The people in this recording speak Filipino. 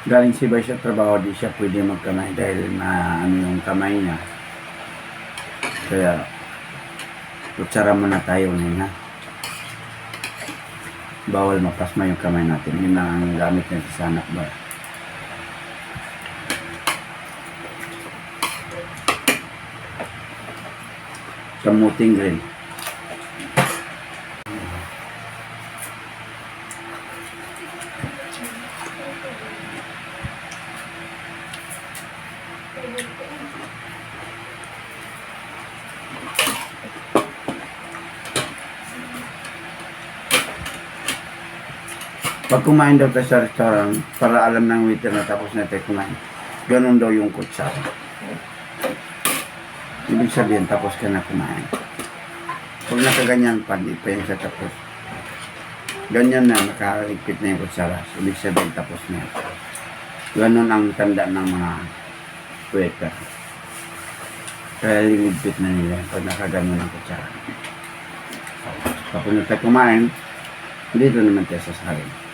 Galing si Bay sa trabaho, di siya pwede magkamay dahil na ano yung kamay niya. Kaya, kutsara muna tayo ngayon ha. Bawal mapasma yung kamay natin. Yun na ang gamit niya sa snack bar. Kamuting grill. Pag kumain daw tayo sa restaurant, para alam ng waiter na tapos na tayo kumain, ganun daw yung kutsara. Ibig sabihin, tapos ka na kumain. Pag nakaganyan pa, di pa yung sa tapos. Ganyan na, nakaligpit na yung kutsara. Ibig sabihin, tapos na. Ganun ang tanda ng mga waiter. Kaya liligpit na nila pag nakaganon ang kutsara. Kapag na tayo kumain, dito naman tayo sasarin.